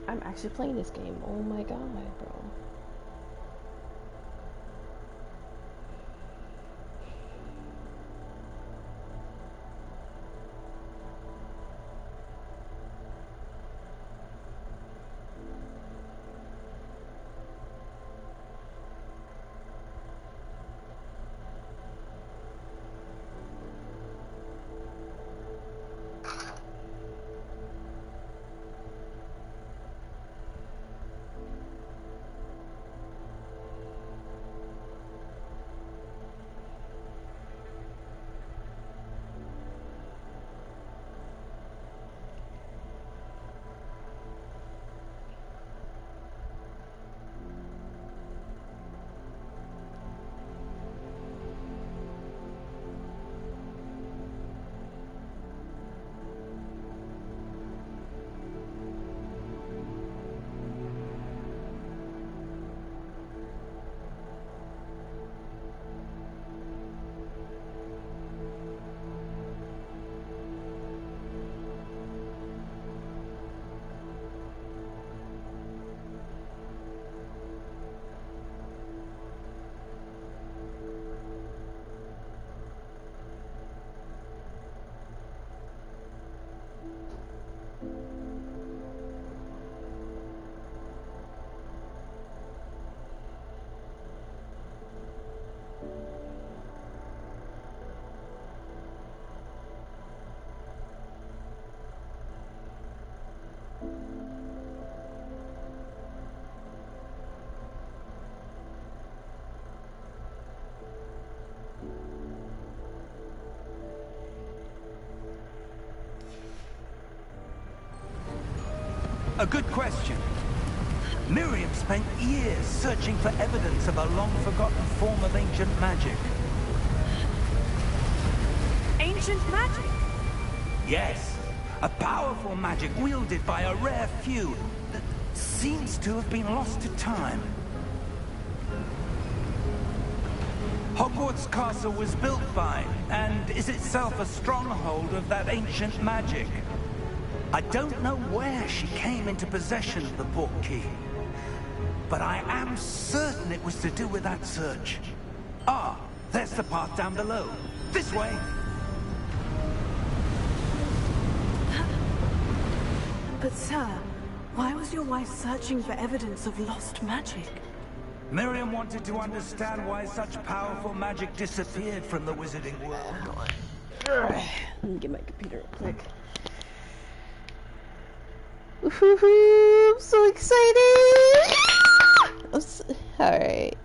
I'm actually playing this game. Oh my god, bro. A good question. Miriam spent years searching for evidence of a long-forgotten form of ancient magic. Ancient magic? Yes. A powerful magic wielded by a rare few that seems to have been lost to time. Hogwarts Castle was built by, and is itself a stronghold of that ancient magic. I don't know where she came into possession of the portkey, but I am certain it was to do with that search. Ah, there's the path down below. This way! But sir, why was your wife searching for evidence of lost magic? Miriam wanted to understand why such powerful magic disappeared from the wizarding world. Let me get my computer real quick. I'm so excited! Alright.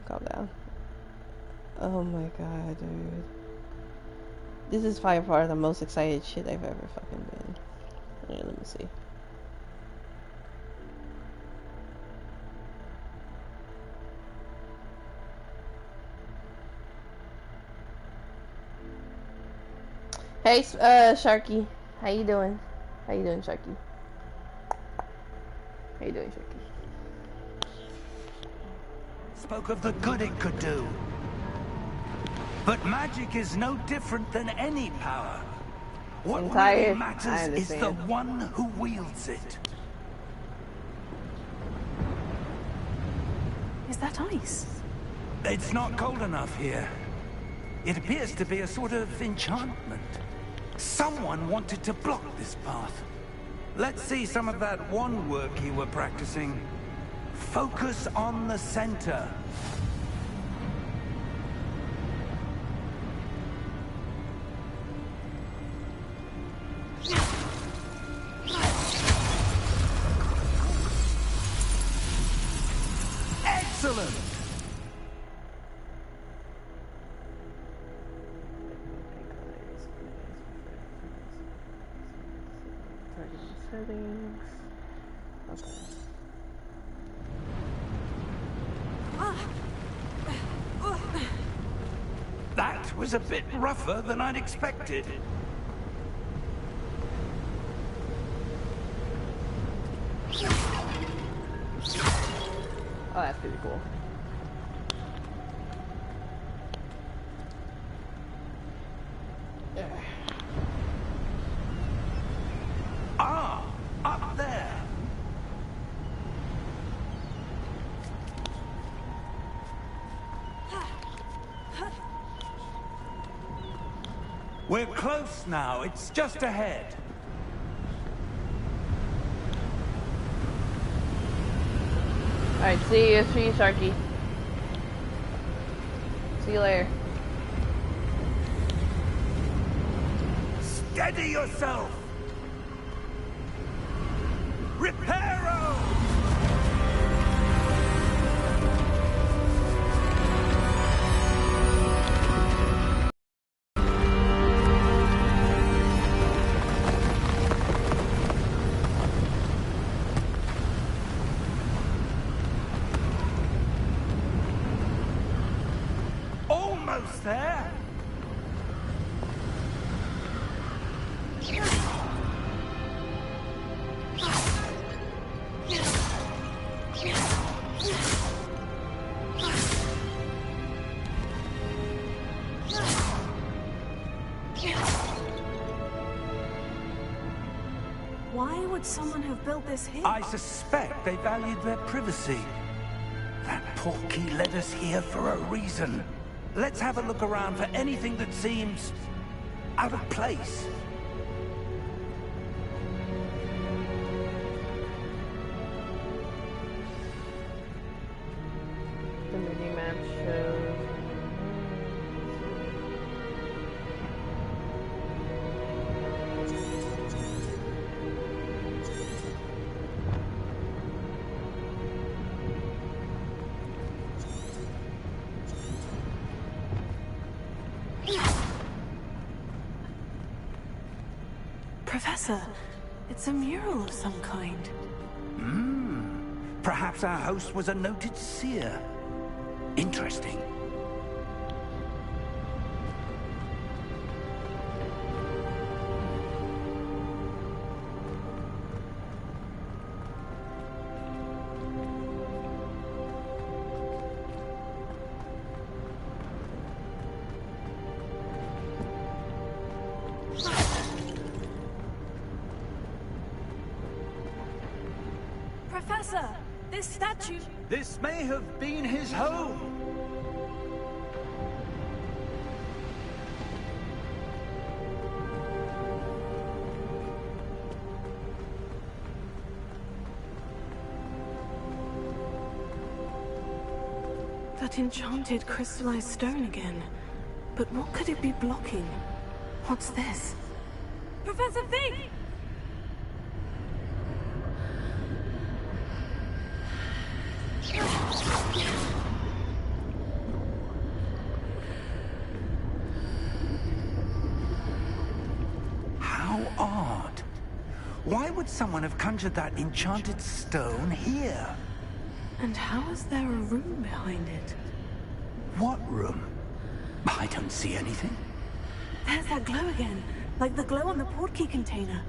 Calm down. Oh my god, dude. This is by far the most excited shit I've ever fucking been. Alright, let me see. Hey, Sharky. How you doing? How you doing, Sharky? How you doing, Sharky? Spoke of the good it could do. But magic is no different than any power. What really matters is the one who wields it. Is that ice? It's not cold enough here. It appears to be a sort of enchantment. Someone wanted to block this path. Let's see some of that wand work you were practicing. Focus on the center. Excellent! Settings. Okay. That was a bit rougher than I'd expected. Oh, that's pretty cool. Ah! We're close now. It's just ahead. Alright, see you, Sharky. See you later. Steady yourself! Reparo! Almost there! Why would someone have built this here? I suspect they valued their privacy. That portkey led us here for a reason. Let's have a look around for anything that seems out of place. The mini map shows. Professor, it's a mural of some kind. Perhaps our host was a noted seer. Interesting. Professor, this statue... This may have been his home. That enchanted crystallized stone again. But what could it be blocking? What's this? Professor Fig! How odd. Why would someone have conjured that enchanted stone here? And how is there a room behind it? What room? I don't see anything. There's that glow again, like the glow on the portkey container.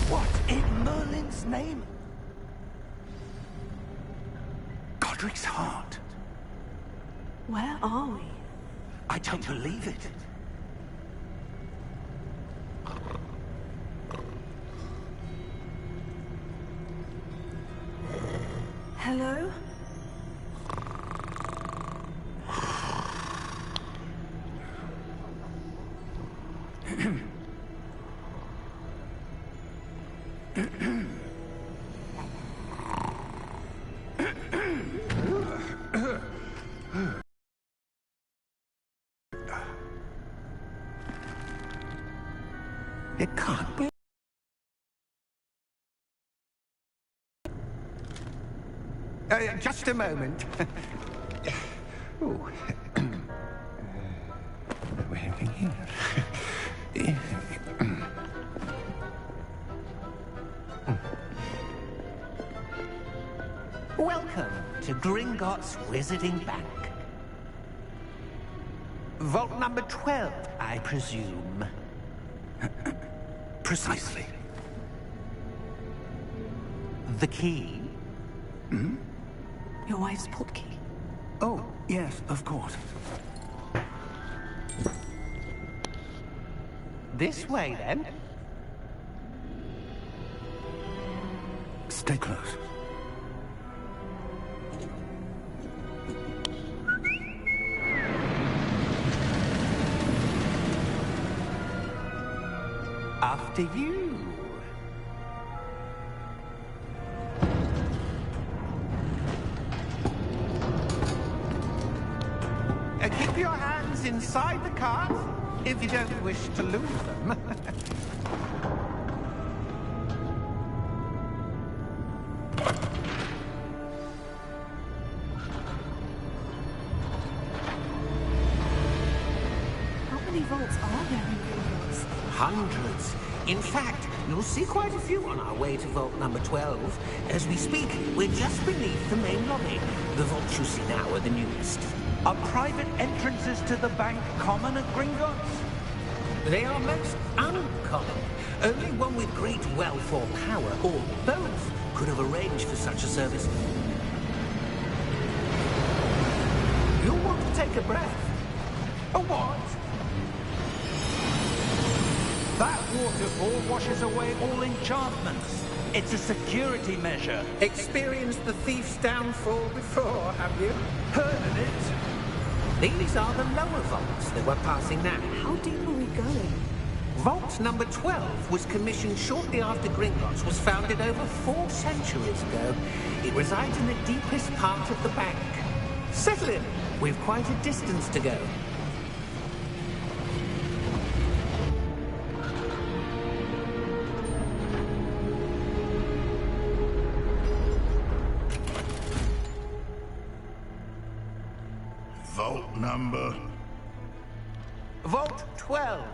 What in Merlin's name? Godric's heart. Where are we? I don't believe it. Hello? It can't be. Just a moment. Ooh. Where are we here? Welcome to Gringotts Wizarding Bank. Vault number 12, I presume. Precisely. The key? Your wife's portkey. Oh, yes, of course. This way, then. Stay close. After you. Keep your hands inside the cart if you don't wish to lose them. How many vaults are there in Hogwarts? Hundreds. In fact, you'll see quite a few on our way to vault number 12. As we speak, we're just beneath the main lobby. The vaults you see now are the newest. Are private entrances to the bank common at Gringotts? They are most uncommon. Only one with great wealth or power, or both, could have arranged for such a service. You'll want to take a breath. A what? That waterfall washes away all enchantments. It's a security measure. Experienced the thief's downfall before, have you? Heard of it? These are the lower vaults that we're passing now. How deep are we going? Vault number 12 was commissioned shortly after Gringotts was founded over 4 centuries ago. It resides in the deepest part of the bank. Settle in. We've quite a distance to go. Vault number? Vault 12.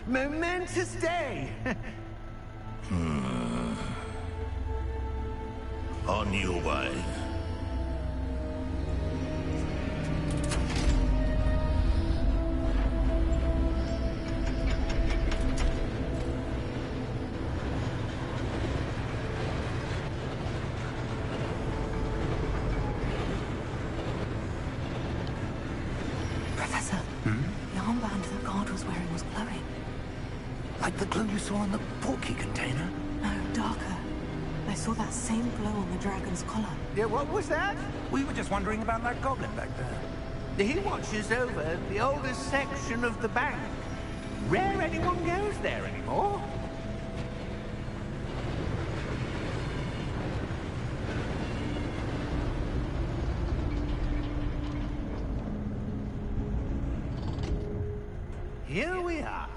Momentous day. On your way. Professor, the armband that guard was wearing was glowing. Like the glow you saw in the portkey container? No, darker. I saw that same glow on the dragon's collar. Yeah, what was that? We were just wondering about that goblin back there. He watches over the oldest section of the bank. Rare anyone goes there anymore. Here we are.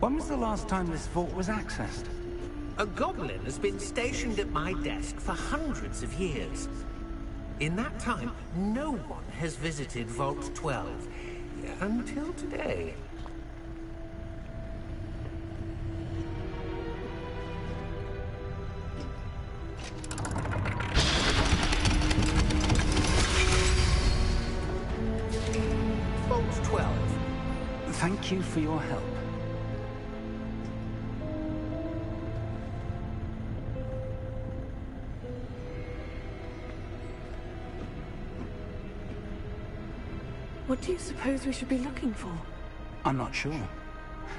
When was the last time this vault was accessed? A goblin has been stationed at my desk for hundreds of years. In that time, no one has visited Vault 12. Until today. Vault 12. Thank you for your help. What do you suppose we should be looking for? I'm not sure.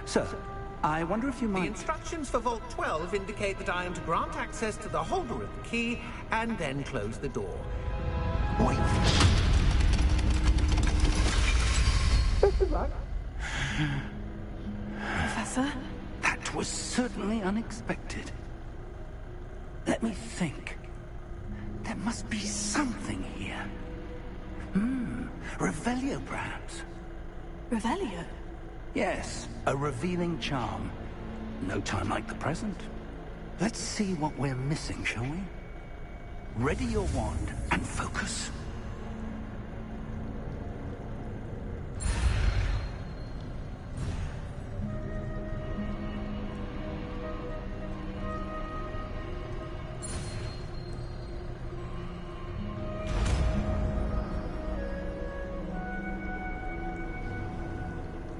Sir, I wonder if you The might... instructions for Vault 12 indicate that I am to grant access to the holder of the key and then close the door. Wait. Professor? That was certainly unexpected. Let me think. There must be something here. Revelio, perhaps. Revelio? Yes, a revealing charm. No time like the present. Let's see what we're missing, shall we? Ready your wand and focus.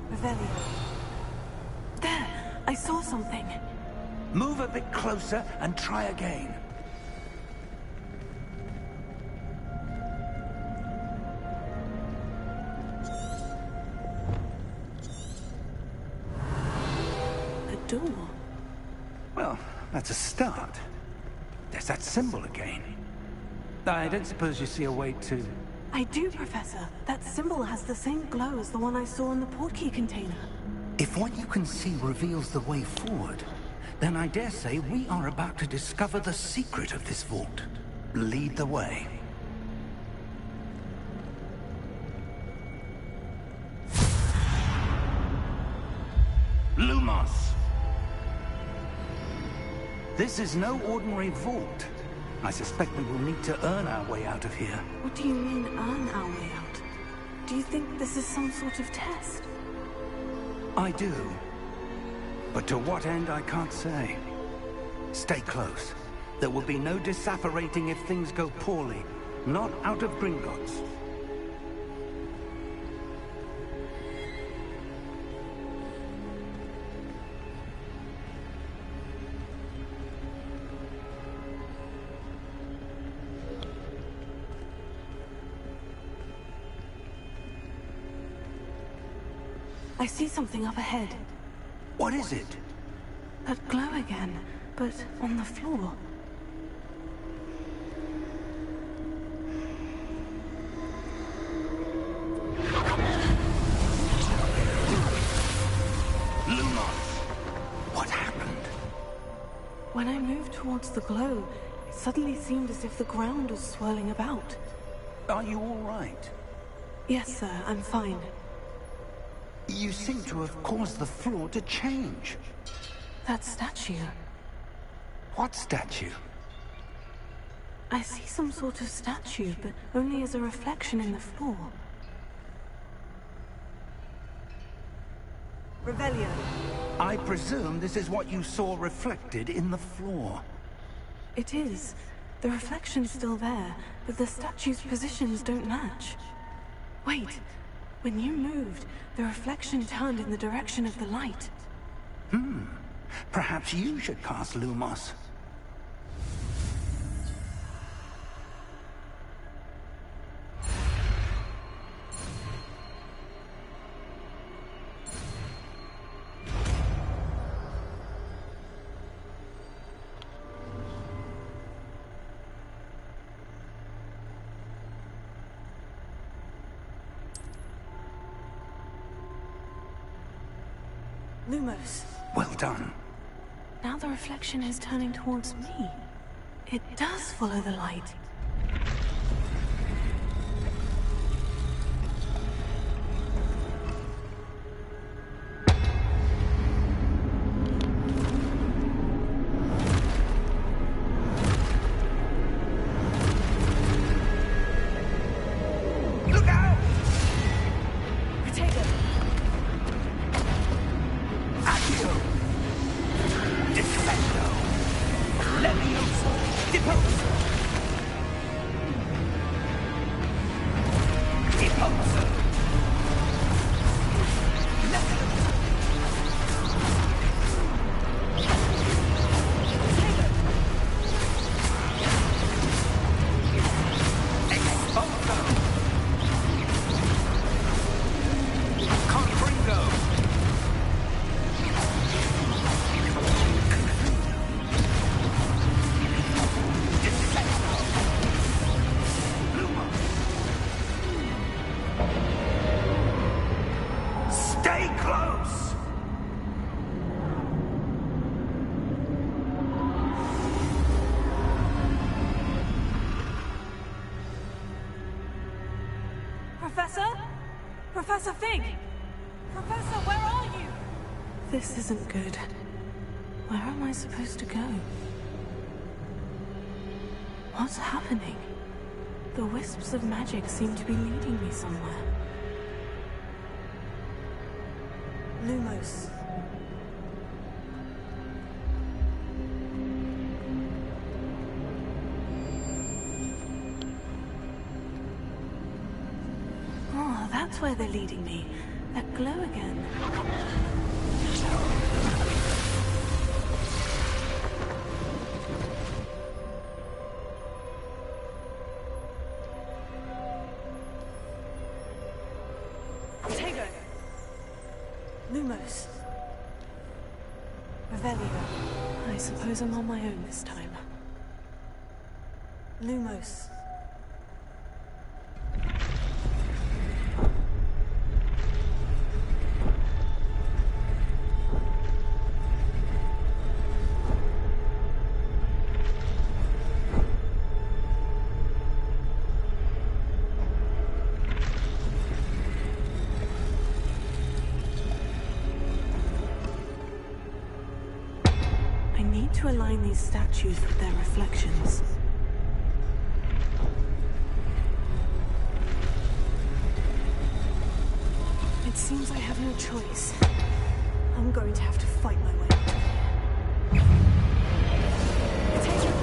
Revelio. There! I saw something. Move a bit closer and try again. door. Well, that's a start. There's that symbol again. I don't suppose you see a way to... I do, Professor. That symbol has the same glow as the one I saw in the portkey container. If what you can see reveals the way forward, then I dare say we are about to discover the secret of this vault. Lead the way. Lumos! This is no ordinary vault. I suspect we will need to earn our way out of here. What do you mean, earn our way out? Do you think this is some sort of test? I do. But to what end, I can't say. Stay close. There will be no disapparating if things go poorly. Not out of Gringotts. I see something up ahead. What is it? That glow again, but on the floor. Lumos! What happened? When I moved towards the glow, it suddenly seemed as if the ground was swirling about. Are you all right? Yes, sir, I'm fine. You seem to have caused the floor to change. That statue. What statue? I see some sort of statue, but only as a reflection in the floor. Revelio. I presume this is what you saw reflected in the floor. It is. The reflection's still there, but the statue's positions don't match. Wait. When you moved, the reflection turned in the direction of the light. Perhaps you should cast Lumos. Lumos. Well done. Now the reflection is turning towards me. It does follow the light. Look out! Potato. Accio! Defendo! Levioso! Deposo! Deposo! Levioso! Exposo! Confringo! Stay close! Professor? Professor Fig! Professor, where are you? This isn't good. Where am I supposed to go? What's happening? The wisps of magic seem to be leading me somewhere. Lumos. Oh, that's where they're leading me. That glow again. Potato. Lumos. Revelio. I suppose I'm on my own this time. Lumos. I need to align these statues with their reflections. It seems I have no choice. I'm going to have to fight my way. Potato!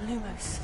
Lumos.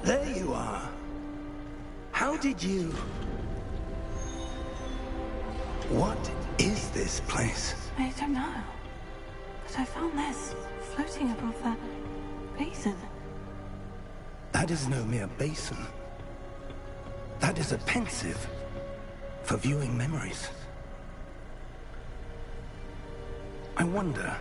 There you are. How did you... What is this place? I don't know. But I found this floating above that basin. That is no mere basin. That is a pensive for viewing memories. I wonder...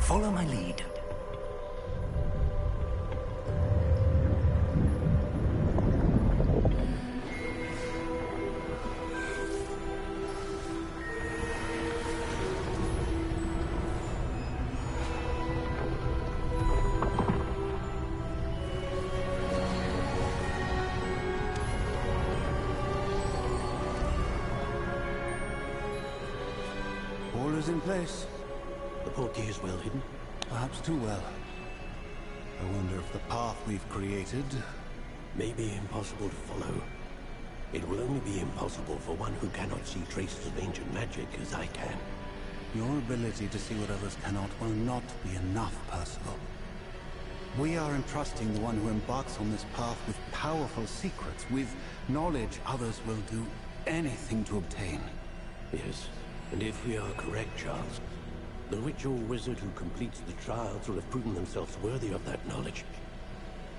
Follow my lead. All is in place. The portkey is well hidden. Perhaps too well. I wonder if the path we've created... May be impossible to follow. It will only be impossible for one who cannot see traces of ancient magic as I can. Your ability to see what others cannot will not be enough, Percival. We are entrusting the one who embarks on this path with powerful secrets, with knowledge others will do anything to obtain. Yes, and if we are correct, Charles, the witch or wizard who completes the trials will have proven themselves worthy of that knowledge,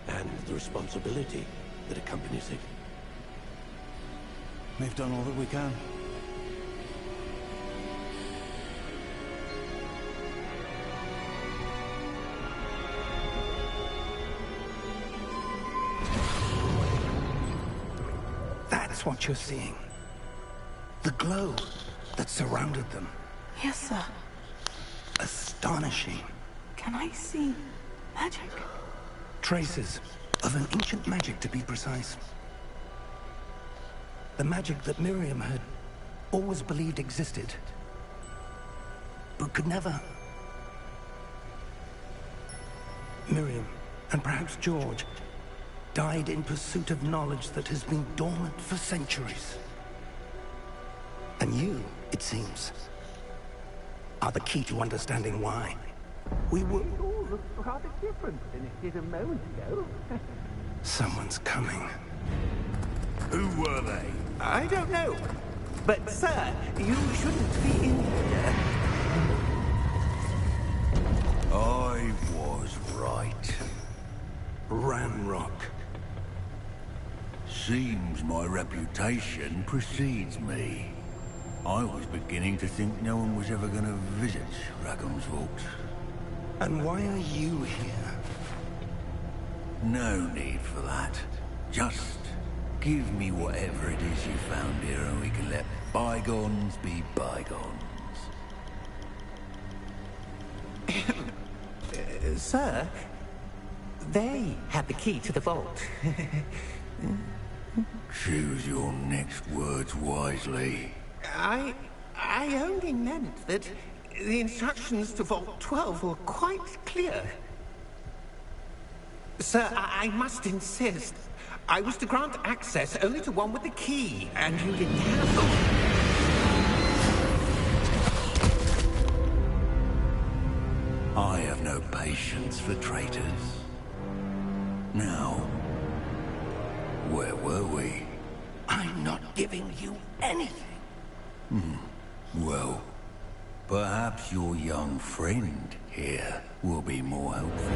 and the responsibility that accompanies it. We've done all that we can. That's That's what you're seeing. The glow that surrounded them. Yes, sir. Astonishing. Can I see magic? Traces of an ancient magic, to be precise. The magic that Miriam had always believed existed, but could never. Miriam, and perhaps George, died in pursuit of knowledge that has been dormant for centuries. And you, it seems, are the key to understanding why. We were all rather different than it did a moment ago. Someone's coming. Who were they? I don't know. But, sir, you shouldn't be in here. I was right. Ranrock. Seems my reputation precedes me. I was beginning to think no one was ever going to visit Rackham's Vault. And why are you here? No need for that. Just give me whatever it is you found here and we can let bygones be bygones. Sir, they had the key to the vault. Choose your next words wisely. I only meant that the instructions to Vault 12 were quite clear. Sir, I must insist. I was to grant access only to one with the key, and you didn't have them. I have no patience for traitors. Now, where were we? I'm not giving you anything. Well, perhaps your young friend here will be more helpful.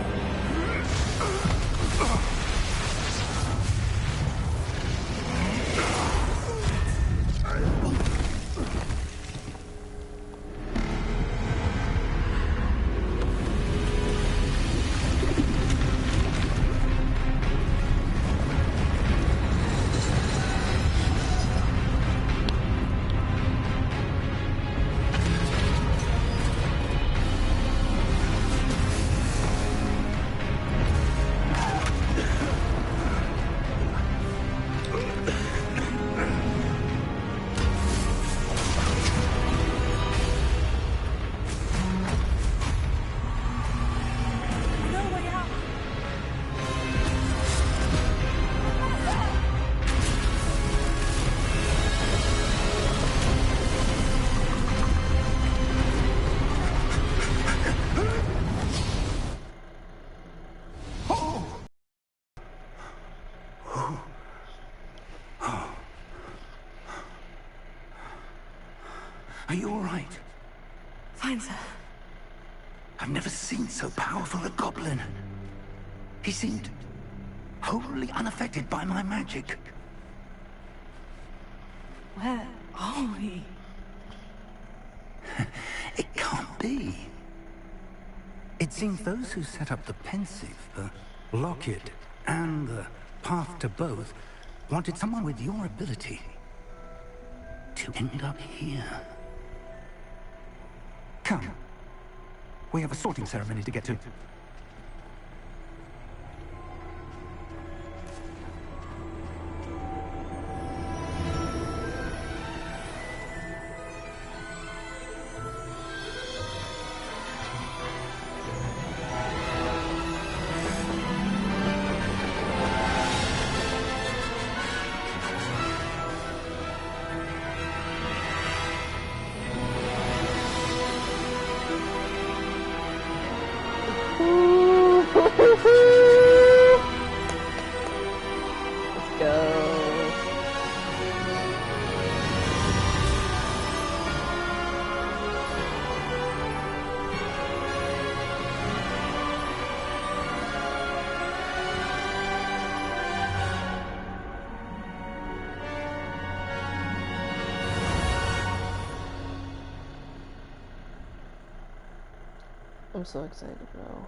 Are you all right? Fine, sir. I've never seen so powerful a goblin. He seemed wholly unaffected by my magic. Where are we? It can't be. It seems those who set up the Pensive, the Locket, and the Path to Both wanted someone with your ability to end up here. Come. We have a sorting ceremony to get to. Let's go. I'm so excited, bro.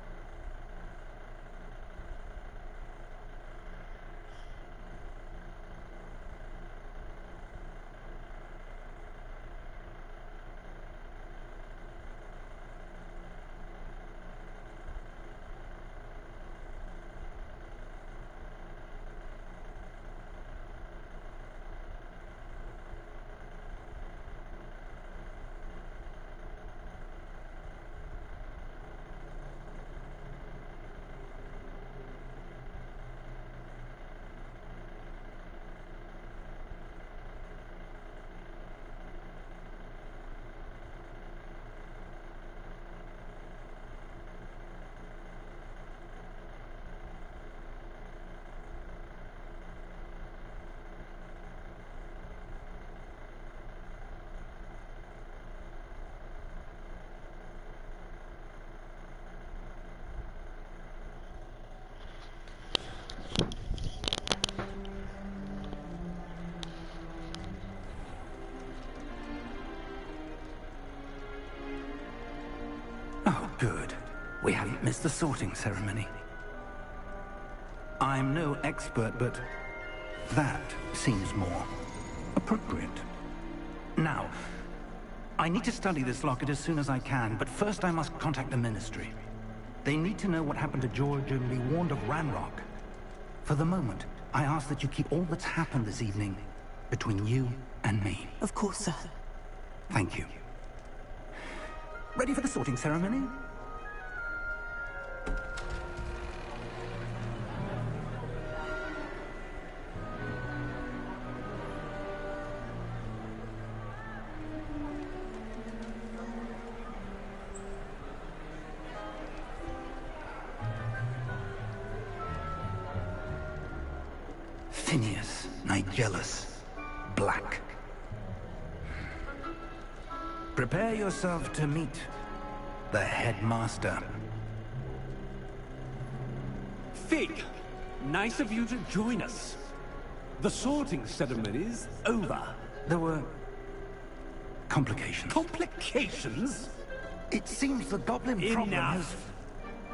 We haven't missed the sorting ceremony. I'm no expert, but that seems more appropriate. Now, I need to study this locket as soon as I can, but first I must contact the Ministry. They need to know what happened to George and be warned of Ranrock. For the moment, I ask that you keep all that's happened this evening between you and me. Of course, sir. Thank you. Ready for the sorting ceremony? Phineas, Nigellus, Black. Prepare yourself to meet the headmaster. Fig, nice of you to join us. The sorting ceremony's over. There were complications. Complications? It seems the goblin problem has... Enough!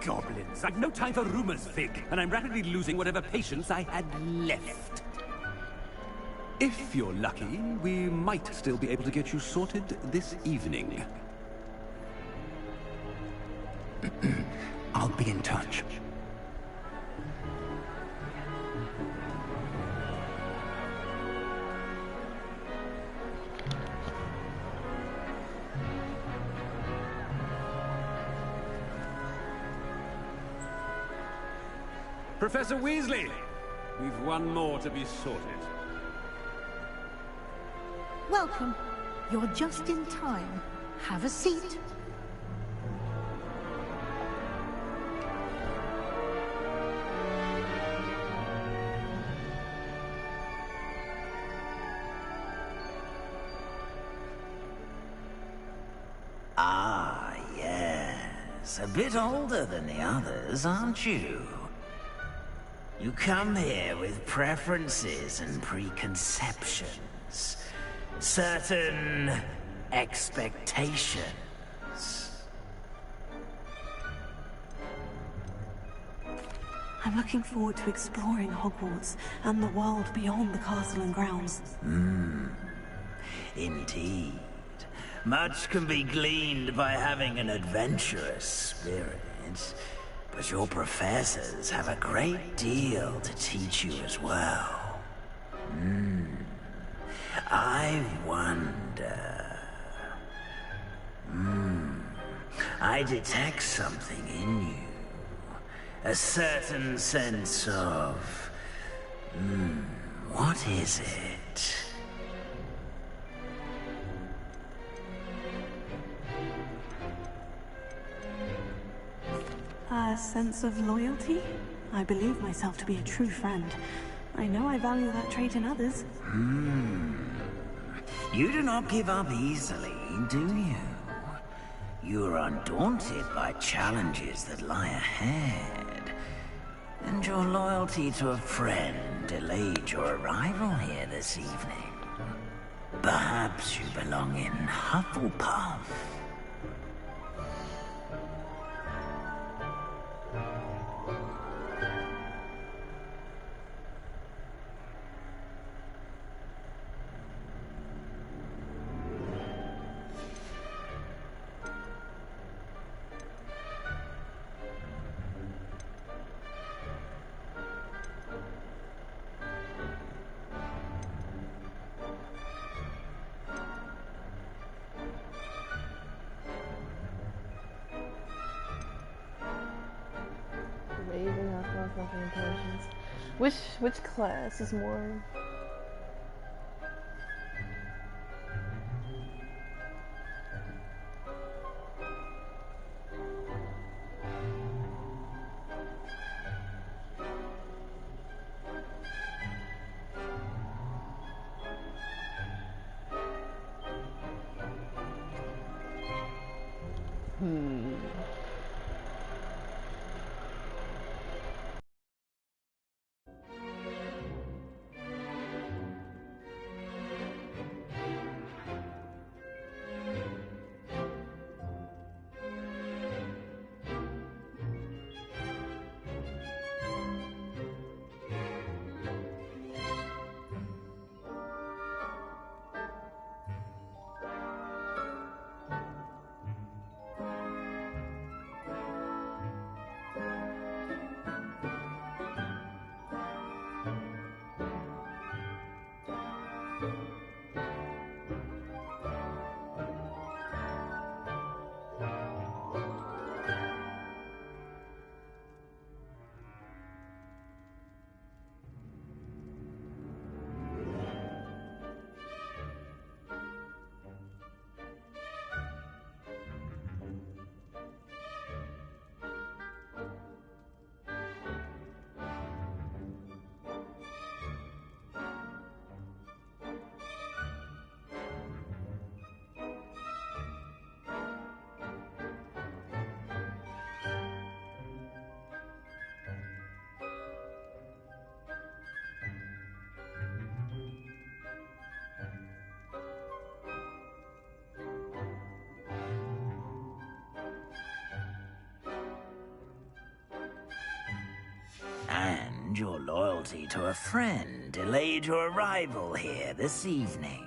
Goblins. I've no time for rumors, Fig, and I'm rapidly losing whatever patience I had left. If you're lucky, we might still be able to get you sorted this evening. I'll be in touch. Professor Weasley! We've one more to be sorted. Welcome. You're just in time. Have a seat. Ah, yes. A bit older than the others, aren't you? You come here with preferences and preconceptions. Certain expectations. I'm looking forward to exploring Hogwarts and the world beyond the castle and grounds. Indeed. Much can be gleaned by having an adventurous spirit. But your professors have a great deal to teach you as well. I wonder... I detect something in you. A certain sense of... what is it? A sense of loyalty? I believe myself to be a true friend. I know I value that trait in others. You do not give up easily, do you? You are undaunted by challenges that lie ahead. And your loyalty to a friend delayed your arrival here this evening. Perhaps you belong in Hufflepuff. Raven has more fucking intelligence. Which class is more? your loyalty to a friend delayed your arrival here this evening.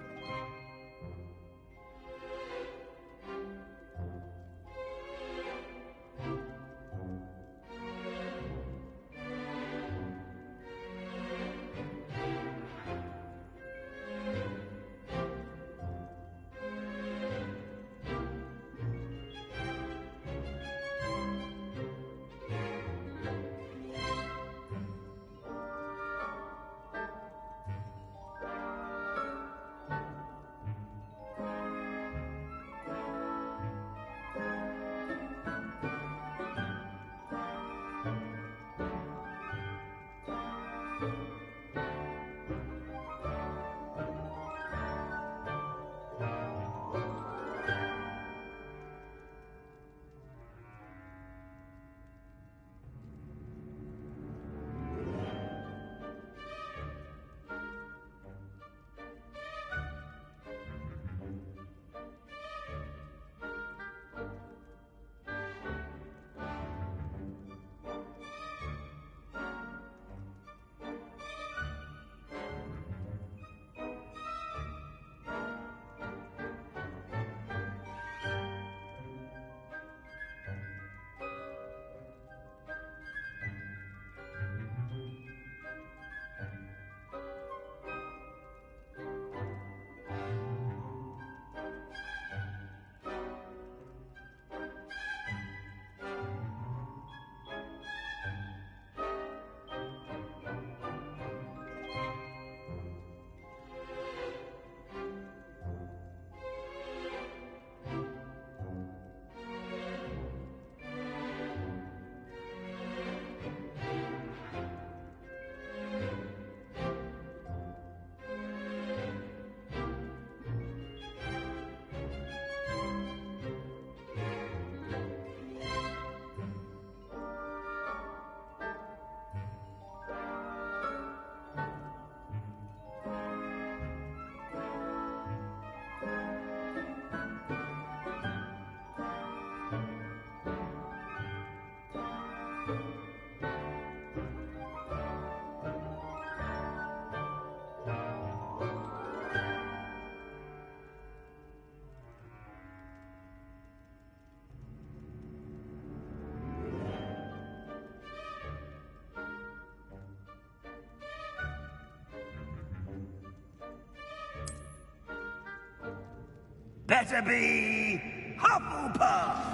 Better be Hufflepuff!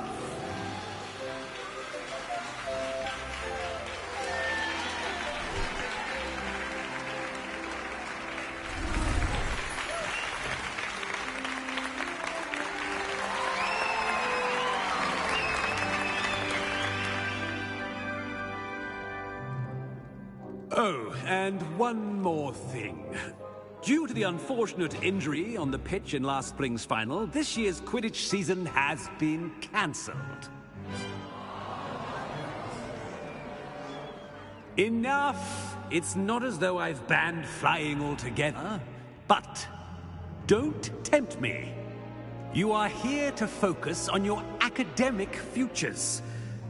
Oh, and one more thing. Due to the unfortunate injury on the pitch in last spring's final, this year's Quidditch season has been cancelled. Enough! It's not as though I've banned flying altogether, but don't tempt me. You are here to focus on your academic futures.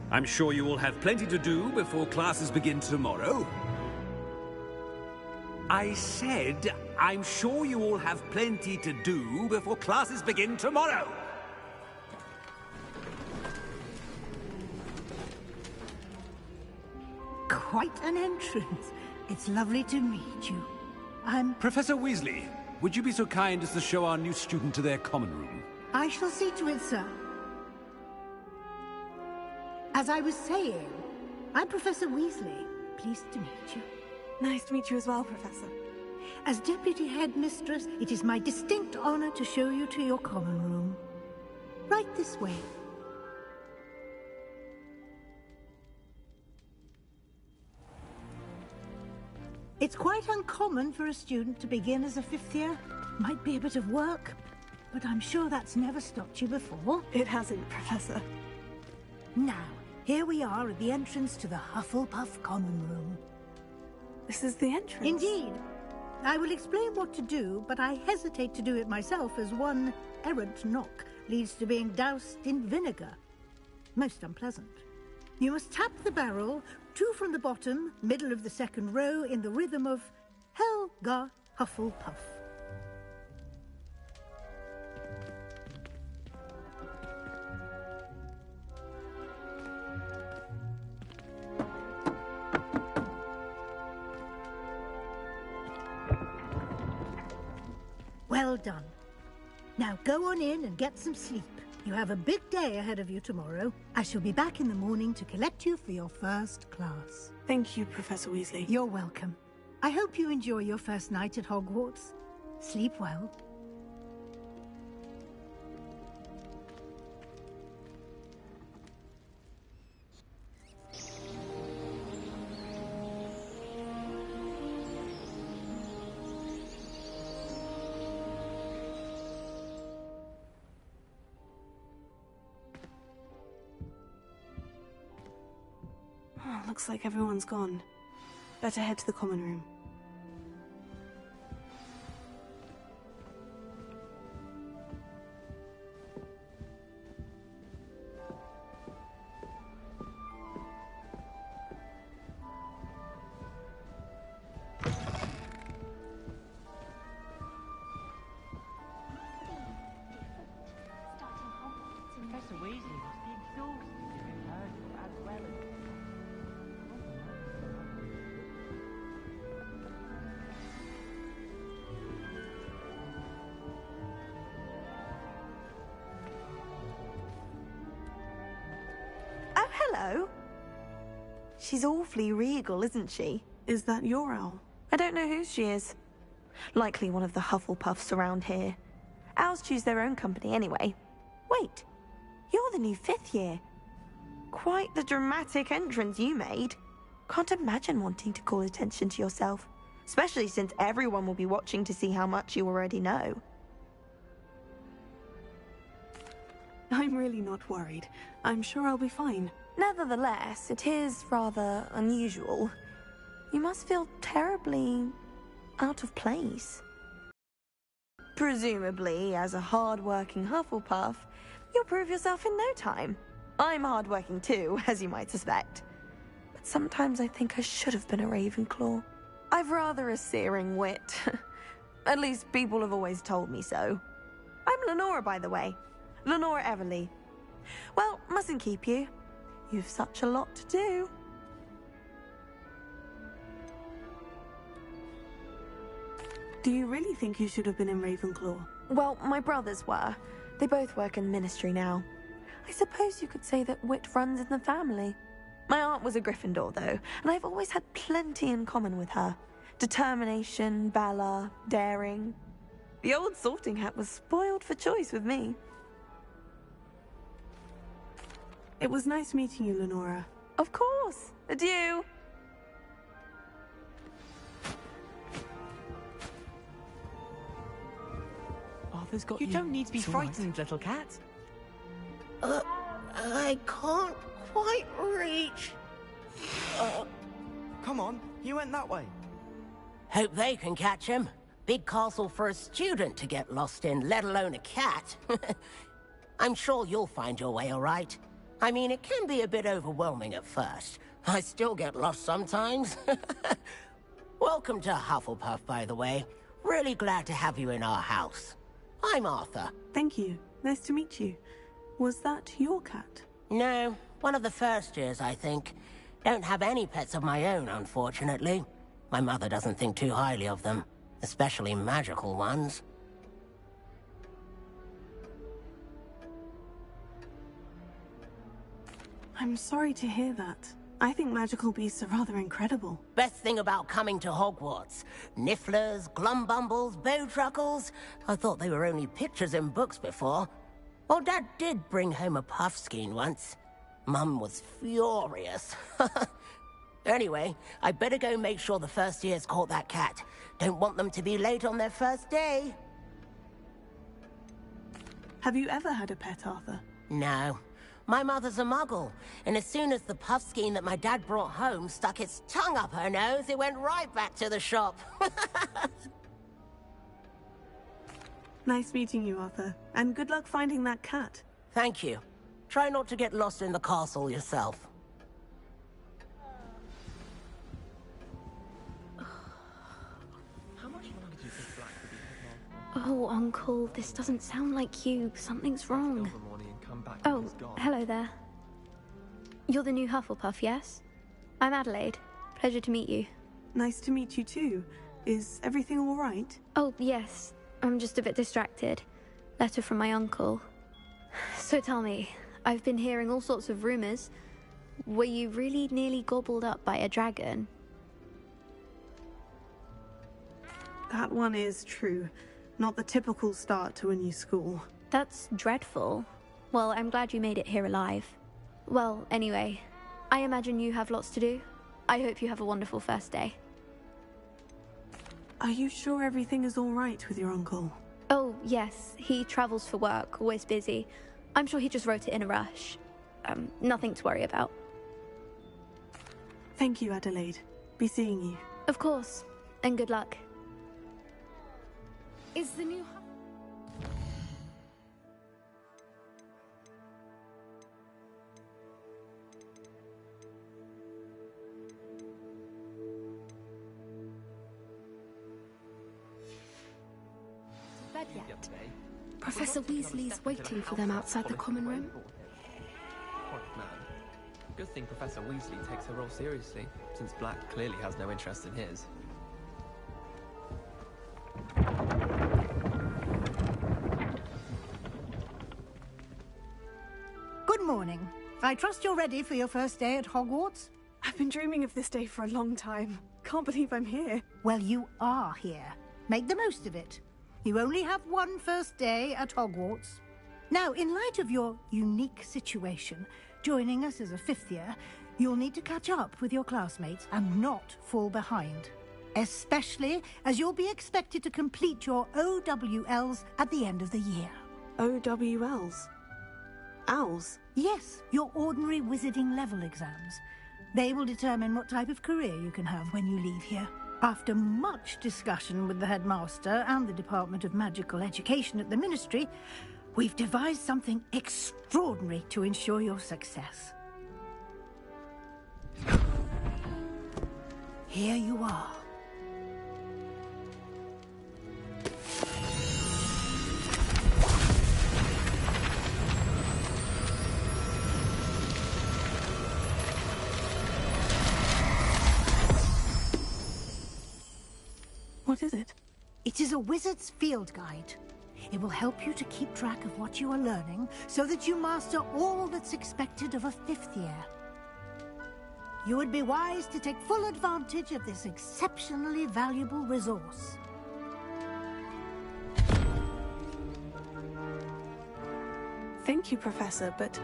I'm sure you will have plenty to do before classes begin tomorrow. I said, I'm sure you all have plenty to do before classes begin tomorrow. Quite an entrance. It's lovely to meet you. Professor Weasley, would you be so kind as to show our new student to their common room? I shall see to it, sir. As I was saying, I'm Professor Weasley. Pleased to meet you. Nice to meet you as well, Professor. As Deputy Headmistress, it is my distinct honor to show you to your common room. Right this way. It's quite uncommon for a student to begin as a fifth year. Might be a bit of work, but I'm sure that's never stopped you before. It hasn't, Professor. Now, here we are at the entrance to the Hufflepuff common room. This is the entrance? Indeed. I will explain what to do, but I hesitate to do it myself as one errant knock leads to being doused in vinegar. Most unpleasant. You must tap the barrel 2 from the bottom, middle of the second row, in the rhythm of Helga Hufflepuff. Well done. Now go on in and get some sleep. You have a big day ahead of you tomorrow. I shall be back in the morning to collect you for your first class. Thank you, Professor Weasley. You're welcome. I hope you enjoy your first night at Hogwarts. Sleep well. Oh, looks like everyone's gone. Better head to the common room. Professor Weasley must be exhausted doing her as well as... Oh, hello. She's awfully regal, isn't she? Is that your owl? I don't know whose she is. Likely one of the Hufflepuffs around here. Owls choose their own company anyway. Wait, you're the new 5th year. Quite the dramatic entrance you made. Can't imagine wanting to call attention to yourself, especially since everyone will be watching to see how much you already know. I'm really not worried. I'm sure I'll be fine. Nevertheless, it is rather unusual. You must feel terribly out of place. Presumably, as a hard-working Hufflepuff, you'll prove yourself in no time. I'm hard-working too, as you might suspect. But sometimes I think I should have been a Ravenclaw. I've rather a searing wit. At least people have always told me so. I'm Lenora, by the way. Lenora Everly. Well, mustn't keep you. You've such a lot to do. Do you really think you should have been in Ravenclaw? Well, my brothers were. They both work in ministry now. I suppose you could say that wit runs in the family. My aunt was a Gryffindor, though, and I've always had plenty in common with her. Determination, valor, daring. The old sorting hat was spoiled for choice with me. It was nice meeting you, Lenora. Of course. Adieu. Arthur's got You don't need to be frightened, little cat. I can't quite reach. Come on, you went that way. Hope they can catch him. Big castle for a student to get lost in, let alone a cat. I'm sure you'll find your way all right. I mean, it can be a bit overwhelming at first. I still get lost sometimes. Welcome to Hufflepuff, by the way. Really glad to have you in our house. I'm Arthur. Thank you. Nice to meet you. Was that your cat? No, one of the first years, I think. Don't have any pets of my own, unfortunately. My mother doesn't think too highly of them, especially magical ones. I'm sorry to hear that. I think magical beasts are rather incredible. Best thing about coming to Hogwarts. Nifflers, Glumbumbles, Bowtruckles. I thought they were only pictures in books before. Well, Dad did bring home a Puffskein once. Mum was furious. Anyway, I better go make sure the first years caught that cat. Don't want them to be late on their first day. Have you ever had a pet, Arthur? No. My mother's a muggle, and as soon as the Puffskein that my dad brought home stuck its tongue up her nose, it went right back to the shop. Nice meeting you, Arthur. And good luck finding that cat. Thank you. Try not to get lost in the castle yourself. Oh, Uncle, this doesn't sound like you. Something's wrong. Oh, hello there. You're the new Hufflepuff, yes? I'm Adelaide. Pleasure to meet you. Nice to meet you too. Is everything all right? Oh, yes. I'm just a bit distracted. Letter from my uncle. So tell me, I've been hearing all sorts of rumors. Were you really nearly gobbled up by a dragon? That one is true. Not the typical start to a new school. That's dreadful. Well, I'm glad you made it here alive. Well, anyway, I imagine you have lots to do. I hope you have a wonderful first day. Are you sure everything is all right with your uncle? Oh, yes. He travels for work, always busy. I'm sure he just wrote it in a rush. Nothing to worry about. Thank you, Adelaide. Be seeing you. Of course. And good luck. Is the new... bed yet? Professor Weasley's waiting for them outside the common room. Man. Good thing Professor Weasley takes her role seriously, since Black clearly has no interest in his. Good morning. I trust you're ready for your first day at Hogwarts? I've been dreaming of this day for a long time. Can't believe I'm here. Well, you are here. Make the most of it. You only have one first day at Hogwarts. Now, in light of your unique situation, joining us as a fifth year, you'll need to catch up with your classmates and not fall behind. Especially as you'll be expected to complete your OWLs at the end of the year. OWLs? Owls? Yes, your ordinary wizarding level exams. They will determine what type of career you can have when you leave here. After much discussion with the headmaster and the Department of Magical Education at the Ministry, we've devised something extraordinary to ensure your success. Here you are. What is it? It is a wizard's field guide. It will help you to keep track of what you are learning so that you master all that's expected of a fifth year. You would be wise to take full advantage of this exceptionally valuable resource. Thank you, Professor, but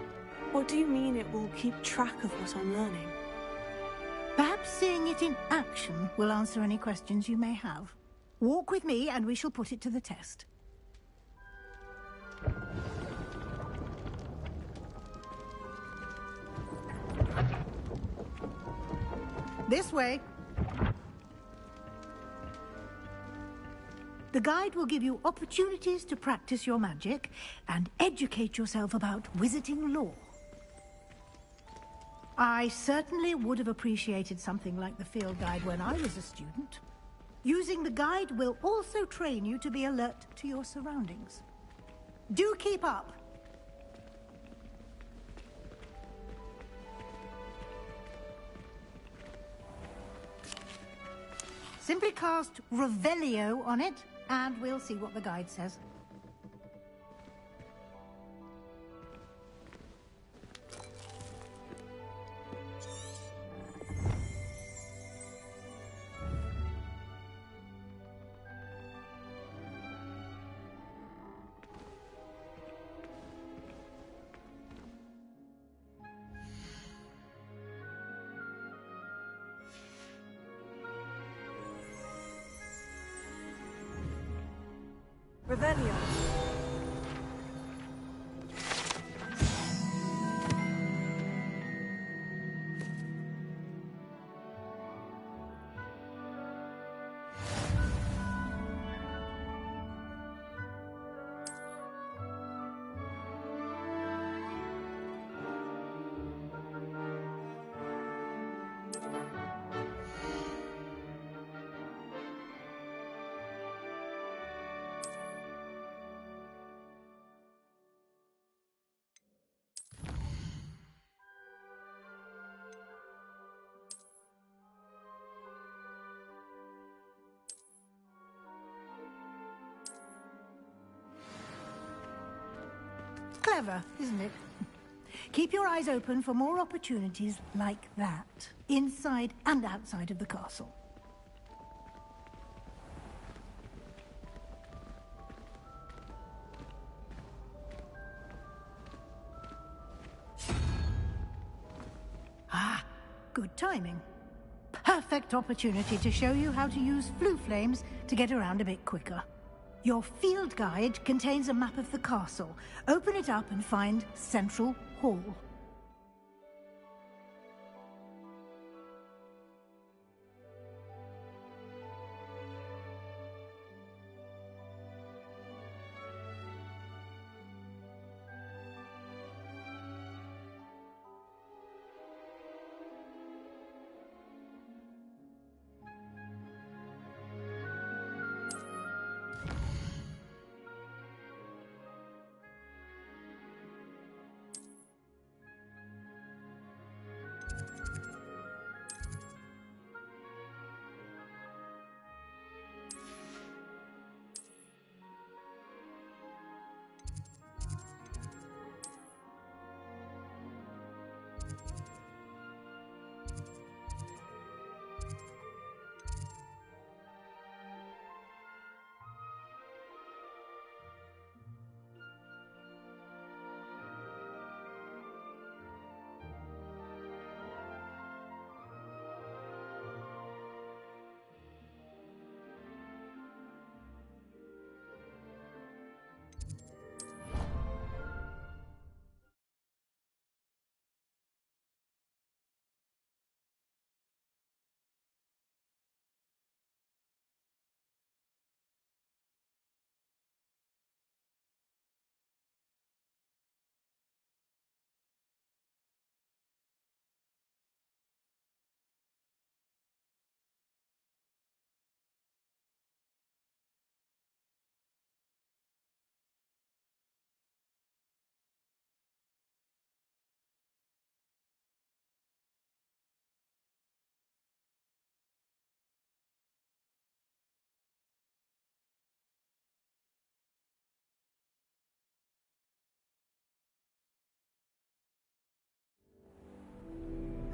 what do you mean it will keep track of what I'm learning? Perhaps seeing it in action will answer any questions you may have. Walk with me and we shall put it to the test. This way. The guide will give you opportunities to practice your magic and educate yourself about wizarding lore. I certainly would have appreciated something like the field guide when I was a student. Using the guide will also train you to be alert to your surroundings. Do keep up. Simply cast Revelio on it, and we'll see what the guide says. Revelio. Clever, isn't it? Keep your eyes open for more opportunities like that, inside and outside of the castle. Ah, good timing. Perfect opportunity to show you how to use flue flames to get around a bit quicker. Your field guide contains a map of the castle. Open it up and find Central Hall.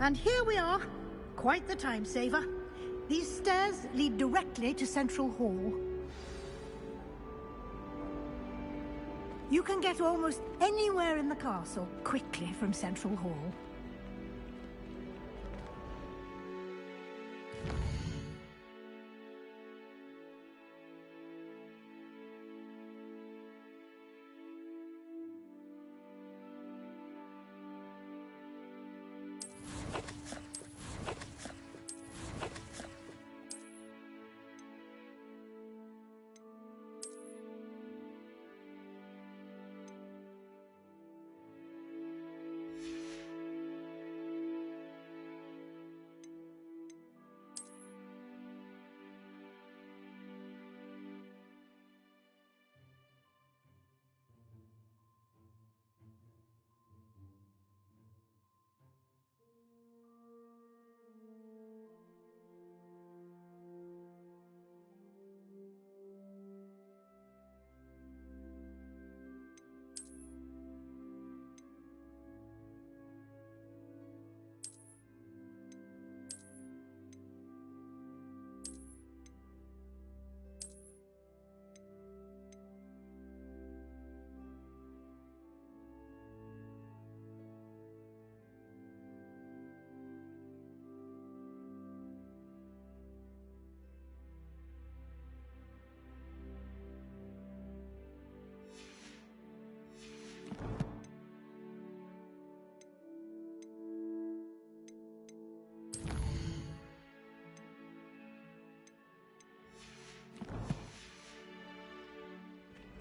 And here we are. Quite the time saver. These stairs lead directly to Central Hall. You can get almost anywhere in the castle quickly from Central Hall.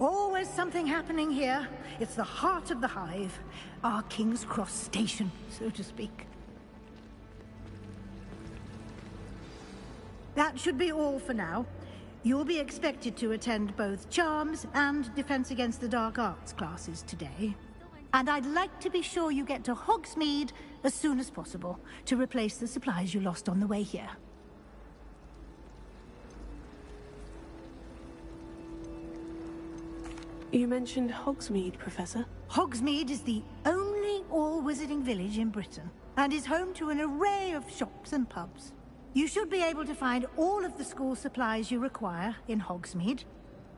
Always something happening here. It's the heart of the hive. Our King's Cross station, so to speak. That should be all for now. You'll be expected to attend both Charms and Defense Against the Dark Arts classes today. And I'd like to be sure you get to Hogsmeade as soon as possible to replace the supplies you lost on the way here. You mentioned Hogsmeade, Professor. Hogsmeade is the only all-wizarding village in Britain, and is home to an array of shops and pubs. You should be able to find all of the school supplies you require in Hogsmeade.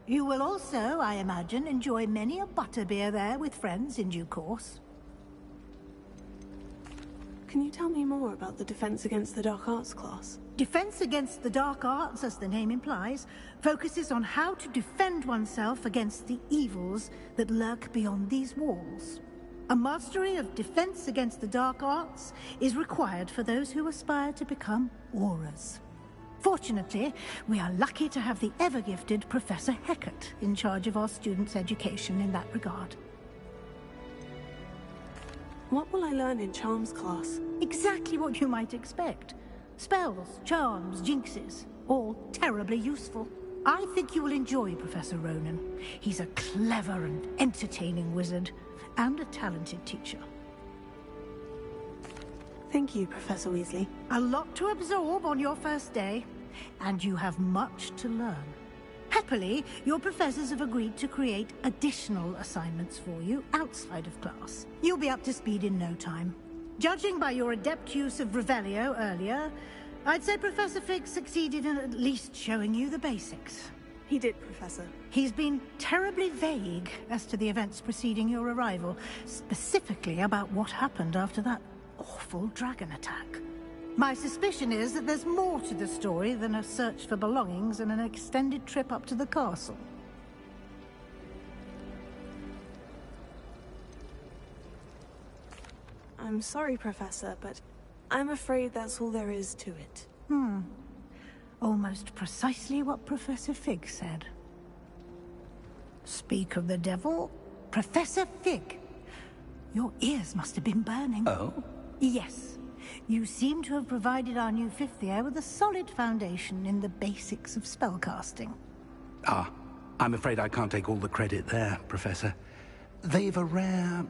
You will also, I imagine, enjoy many a butterbeer there with friends in due course. Can you tell me more about the Defense Against the Dark Arts class? Defense Against the Dark Arts, as the name implies, focuses on how to defend oneself against the evils that lurk beyond these walls. A mastery of Defense Against the Dark Arts is required for those who aspire to become Aurors. Fortunately, we are lucky to have the ever-gifted Professor Hecat in charge of our students' education in that regard. What will I learn in Charms class? Exactly what you might expect. Spells, charms, jinxes, all terribly useful. I think you will enjoy Professor Ronan. He's a clever and entertaining wizard, and a talented teacher. Thank you, Professor Weasley. A lot to absorb on your first day, and you have much to learn. Happily, your professors have agreed to create additional assignments for you outside of class. You'll be up to speed in no time. Judging by your adept use of Revelio earlier, I'd say Professor Fig succeeded in at least showing you the basics. He did, Professor. He's been terribly vague as to the events preceding your arrival, specifically about what happened after that awful dragon attack. My suspicion is that there's more to the story than a search for belongings and an extended trip up to the castle. I'm sorry, Professor, but I'm afraid that's all there is to it. Almost precisely what Professor Fig said. Speak of the devil, Professor Fig. Your ears must have been burning. Oh? Yes. You seem to have provided our new fifth year with a solid foundation in the basics of spellcasting. Ah, I'm afraid I can't take all the credit there, Professor. They've a rare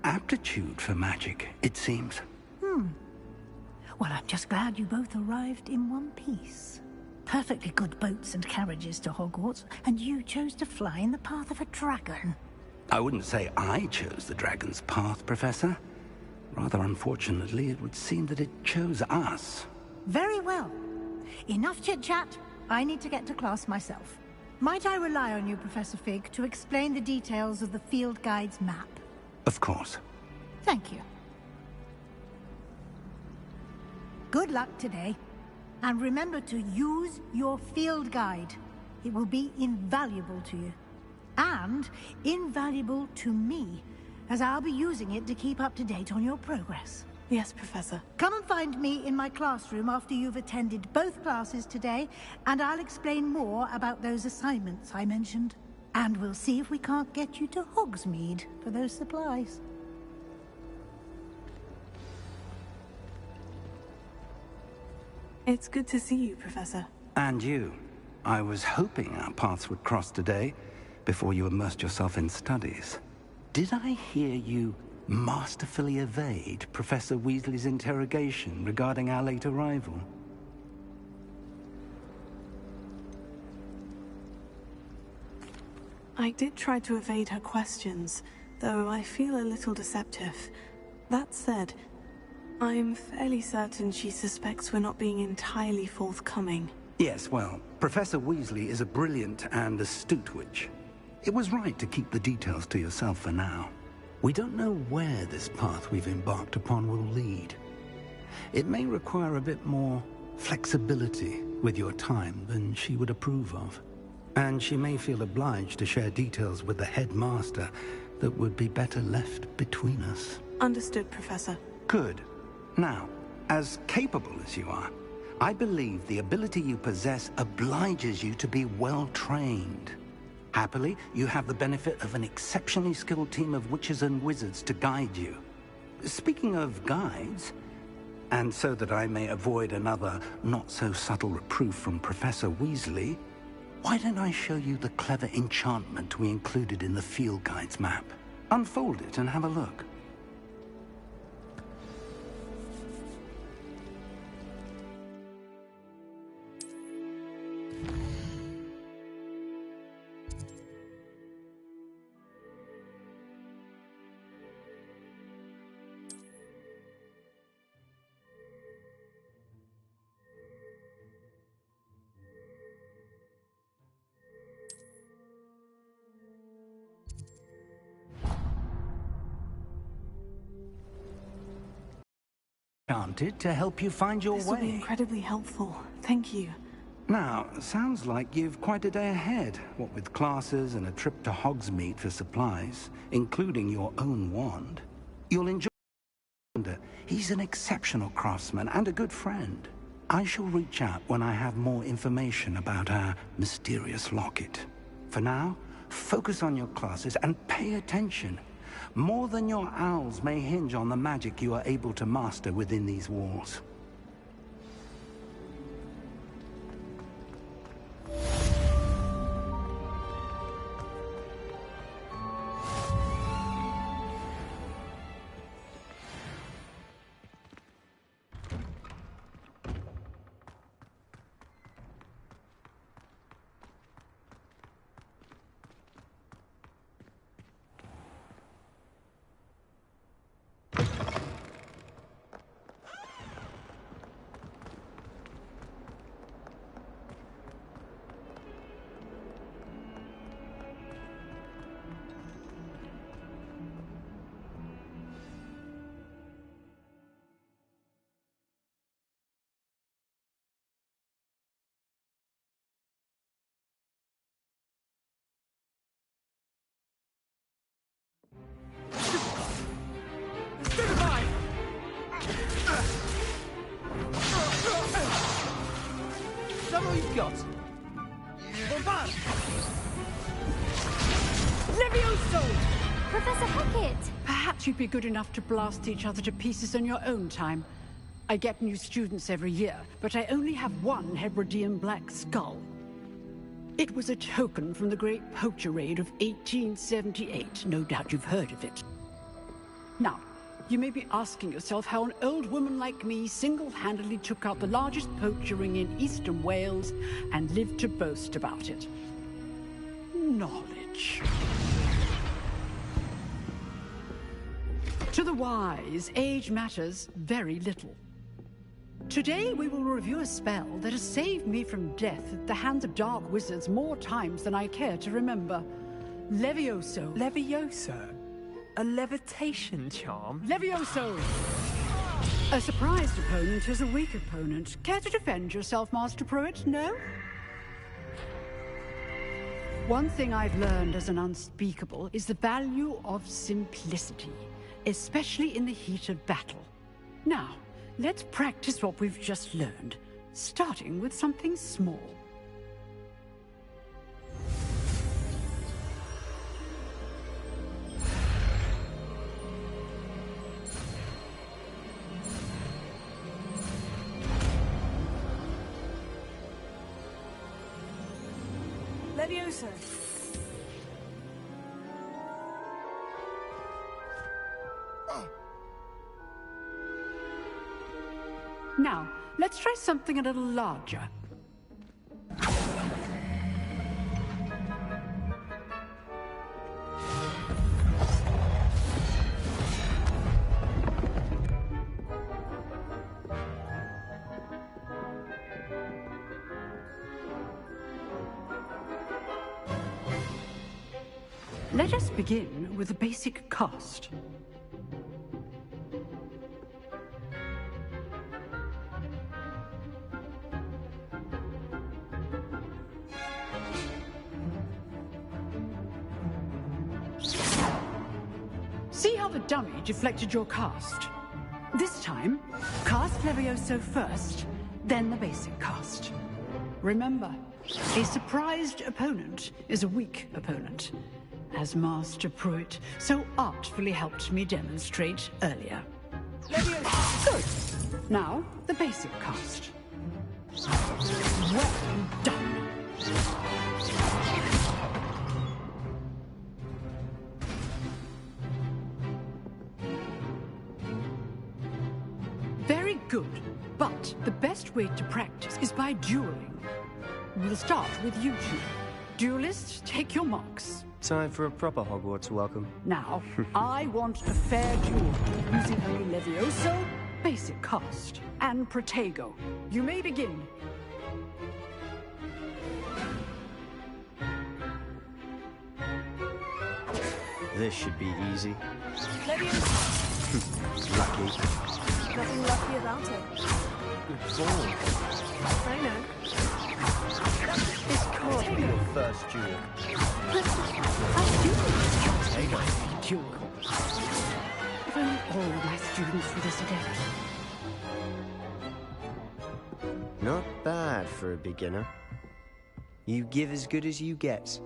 aptitude for magic, it seems. Well, I'm just glad you both arrived in one piece. Perfectly good boats and carriages to Hogwarts, and you chose to fly in the path of a dragon. I wouldn't say I chose the dragon's path, Professor. Rather unfortunately, it would seem that it chose us. Very well. Enough chit-chat. I need to get to class myself. Might I rely on you, Professor Fig, to explain the details of the field guide's map? Of course. Thank you. Good luck today. And remember to use your field guide. It will be invaluable to you. And invaluable to me, as I'll be using it to keep up to date on your progress. Yes, Professor. Come and find me in my classroom after you've attended both classes today, and I'll explain more about those assignments I mentioned. And we'll see if we can't get you to Hogsmeade for those supplies. It's good to see you, Professor. And you. I was hoping our paths would cross today, before you immersed yourself in studies. Did I hear you masterfully evade Professor Weasley's interrogation regarding our late arrival? I did try to evade her questions, though I feel a little deceptive. That said, I'm fairly certain she suspects we're not being entirely forthcoming. Yes, well, Professor Weasley is a brilliant and astute witch. It was right to keep the details to yourself for now. We don't know where this path we've embarked upon will lead. It may require a bit more flexibility with your time than she would approve of. And she may feel obliged to share details with the headmaster that would be better left between us. Understood, Professor. Good. Now, as capable as you are, I believe the ability you possess obliges you to be well-trained. Happily, you have the benefit of an exceptionally skilled team of witches and wizards to guide you. Speaking of guides, and so that I may avoid another not-so-subtle reproof from Professor Weasley, why don't I show you the clever enchantment we included in the field guide's map? Unfold it and have a look. enchanted to help you find your This will be way. incredibly helpful. Thank you. Now, sounds like you've quite a day ahead, what with classes and a trip to Hogsmeade for supplies, including your own wand. You'll enjoy He's an exceptional craftsman and a good friend. I shall reach out when I have more information about our mysterious locket. For now, focus on your classes and pay attention. More than your owls may hinge on the magic you are able to master within these walls. Is that all you've got? Bombard! Levioso! Professor Hackett! Perhaps you'd be good enough to blast each other to pieces on your own time. I get new students every year, but I only have one Hebridean black skull. It was a token from the Great Poacher Raid of 1878. No doubt you've heard of it. Now, you may be asking yourself how an old woman like me single-handedly took out the largest poacher ring in eastern Wales and lived to boast about it. Knowledge. To the wise, age matters very little. Today we will review a spell that has saved me from death at the hands of dark wizards more times than I care to remember. Levioso. Levioso? A levitation charm? Levioso! A surprised opponent is a weak opponent. Care to defend yourself, Master Pruitt? No? One thing I've learned as an unspeakable is the value of simplicity, especially in the heat of battle. Now, let's practice what we've just learned, starting with something small. Levioso! Now, let's try something a little larger. Let us begin with the basic cast. See how the dummy deflected your cast? This time, cast Levioso first, then the basic cast. Remember, a surprised opponent is a weak opponent, as Master Pruitt so artfully helped me demonstrate earlier. Good. Now, the basic cast. Well done. Very good, but the best way to practice is by dueling. We'll start with you two. Duelists, take your marks. Time for a proper Hogwarts welcome. Now, I want a fair duel, using only Levioso, basic cast, and Protego. You may begin. This should be easy. Levioso! Lucky. Nothing lucky about it. Good ball. I know. This can't be your first duel. Take a duel. If only all my students were this adept. Not bad for a beginner. You give as good as you get.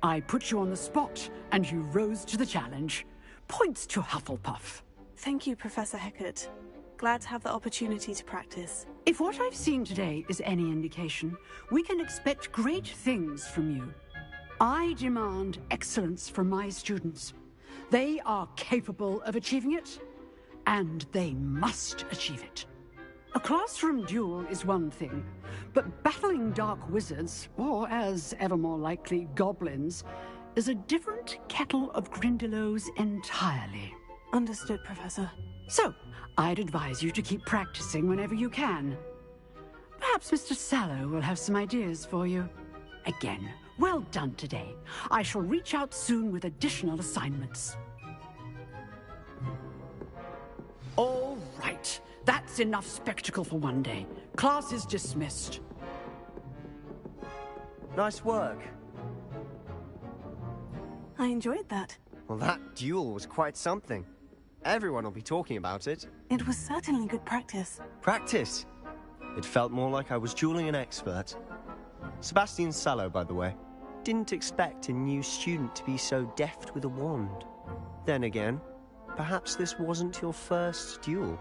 I put you on the spot, and you rose to the challenge. Points to Hufflepuff. Thank you, Professor Hecat. Glad to have the opportunity to practice. If what I've seen today is any indication, we can expect great things from you. I demand excellence from my students. They are capable of achieving it, and they must achieve it. A classroom duel is one thing, but battling dark wizards, or as ever more likely, goblins, is a different kettle of Grindylows entirely. Understood, Professor. So, I'd advise you to keep practicing whenever you can. Perhaps Mr. Sallow will have some ideas for you. Again, well done today. I shall reach out soon with additional assignments. All right. That's enough spectacle for one day. Class is dismissed. Nice work. I enjoyed that. Well, that duel was quite something. Everyone will be talking about it. It was certainly good practice. Practice? It felt more like I was dueling an expert. Sebastian Sallow, by the way. Didn't expect a new student to be so deft with a wand. Then again, perhaps this wasn't your first duel.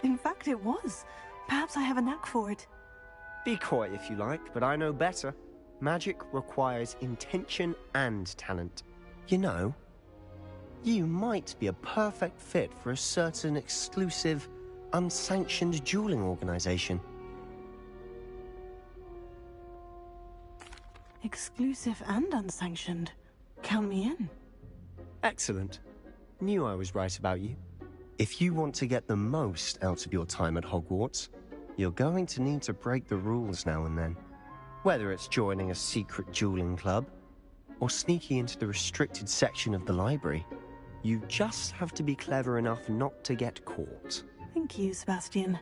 In fact, it was. Perhaps I have a knack for it. Be coy if you like, but I know better. Magic requires intention and talent. You know, you might be a perfect fit for a certain exclusive, unsanctioned dueling organization. Exclusive and unsanctioned. Count me in. Excellent. Knew I was right about you. If you want to get the most out of your time at Hogwarts, you're going to need to break the rules now and then. Whether it's joining a secret dueling club, or sneaking into the restricted section of the library, you just have to be clever enough not to get caught. Thank you, Sebastian.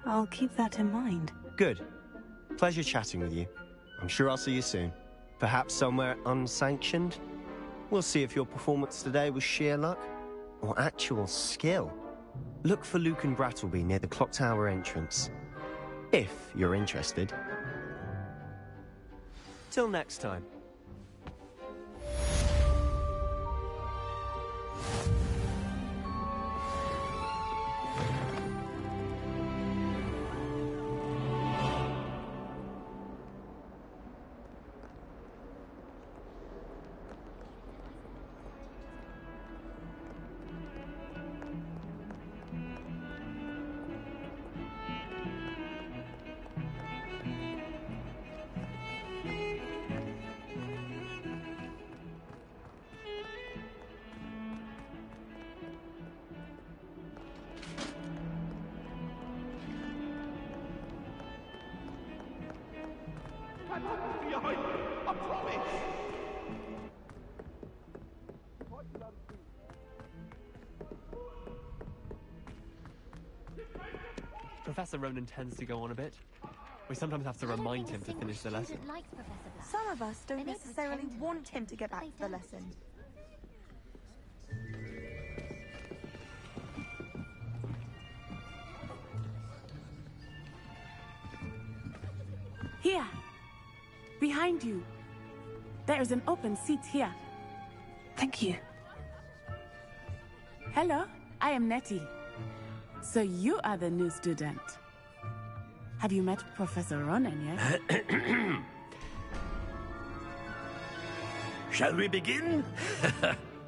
I'll keep that in mind. Good. Pleasure chatting with you. I'm sure I'll see you soon. Perhaps somewhere unsanctioned? We'll see if your performance today was sheer luck, or actual skill. Look for Luke and Brattleby near the clock tower entrance. If you're interested. Till next time. Professor Ronan tends to go on a bit. We sometimes have to remind him to finish the lesson. Some of us don't necessarily want him to get back to the lesson. Here! Behind you. There is an open seat here. Thank you. Hello, I am Nettie. So you are the new student. Have you met Professor Ronan yet? Shall we begin?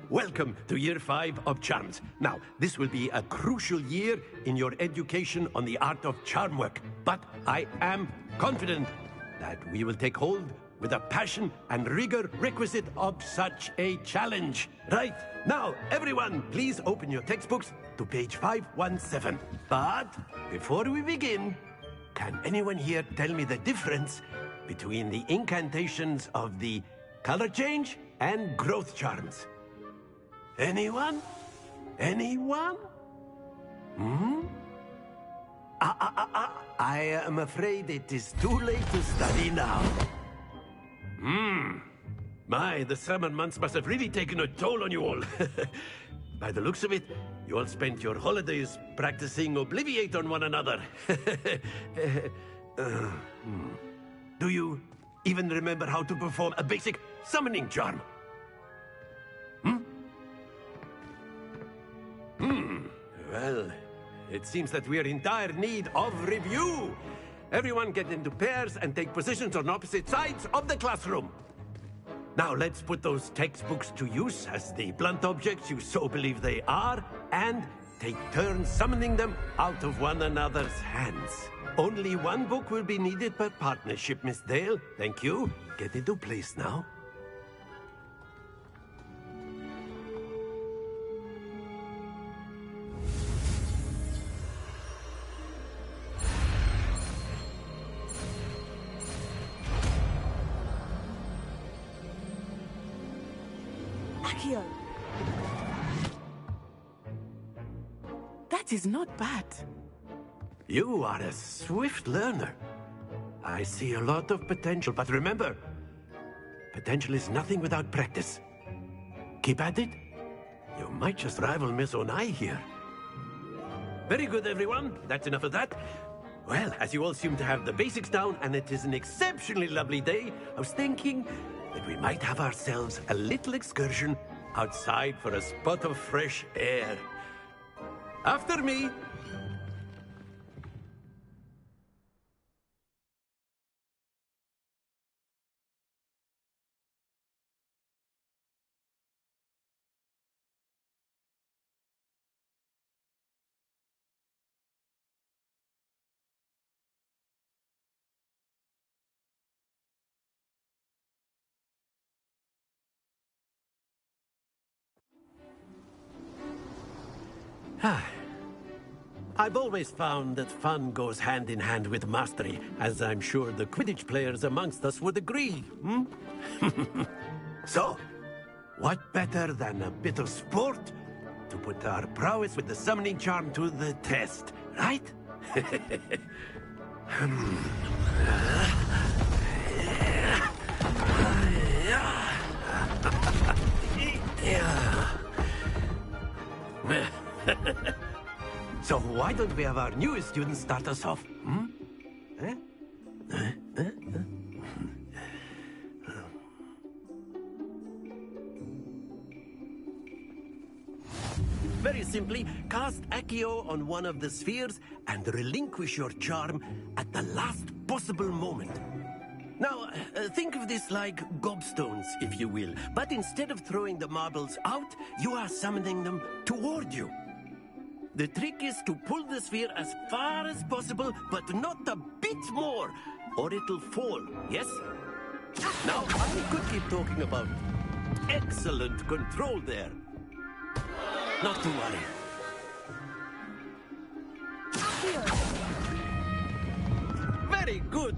Welcome to Year 5 of Charms. Now, this will be a crucial year in your education on the art of charm work, but I am confident that we will take hold with the passion and rigor requisite of such a challenge. Right, now, everyone, please open your textbooks to page 517. But before we begin, can anyone here tell me the difference between the incantations of the color change and growth charms? Anyone? Anyone? Hmm? I am afraid it is too late to study now. My, the summer months must have really taken a toll on you all. By the looks of it, you all spent your holidays practicing Obliviate on one another. Do you even remember how to perform a basic summoning charm? Well, it seems that we are in dire need of review. Everyone get into pairs and take positions on opposite sides of the classroom. Now let's put those textbooks to use as the blunt objects you so believe they are, and take turns summoning them out of one another's hands. Only one book will be needed per partnership, Miss Dale. Thank you. Get into place now. Accio! That is not bad. You are a swift learner. I see a lot of potential, but remember, potential is nothing without practice. Keep at it. You might just rival Miss Onai here. Very good, everyone. That's enough of that. Well, as you all seem to have the basics down, and it is an exceptionally lovely day, I was thinking that we might have ourselves a little excursion outside for a spot of fresh air. After me. I've always found that fun goes hand in hand with mastery, as I'm sure the Quidditch players amongst us would agree. So, what better than a bit of sport to put our prowess with the summoning charm to the test, right? So why don't we have our newest students start us off? Very simply, cast Accio on one of the spheres and relinquish your charm at the last possible moment. Now, think of this like gobstones, if you will. But instead of throwing the marbles out, you are summoning them toward you. The trick is to pull the sphere as far as possible, but not a bit more, or it'll fall, yes? Now, I could keep talking about excellent control there. Not to worry. Very good.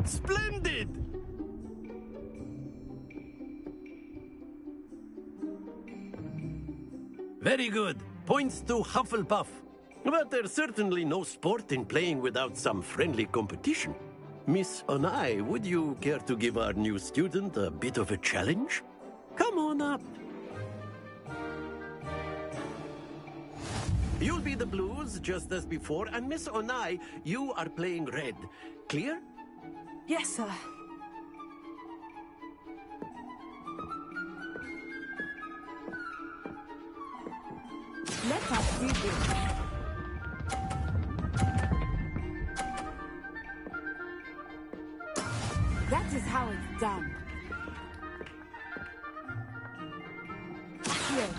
Splendid! Very good. Points to Hufflepuff. But there's certainly no sport in playing without some friendly competition. Miss Onai, would you care to give our new student a bit of a challenge? Come on up. You'll be the blues, just as before, and Miss Onai, you are playing red. Clear? Yes, sir. Let us do this. That is how it's done. Here.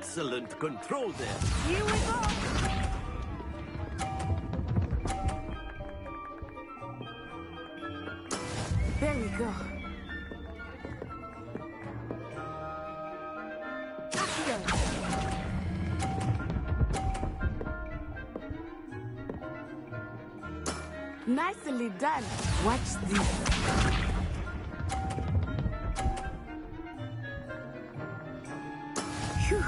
Excellent control there. Here we go! There we go. Nicely done. Watch this. Phew.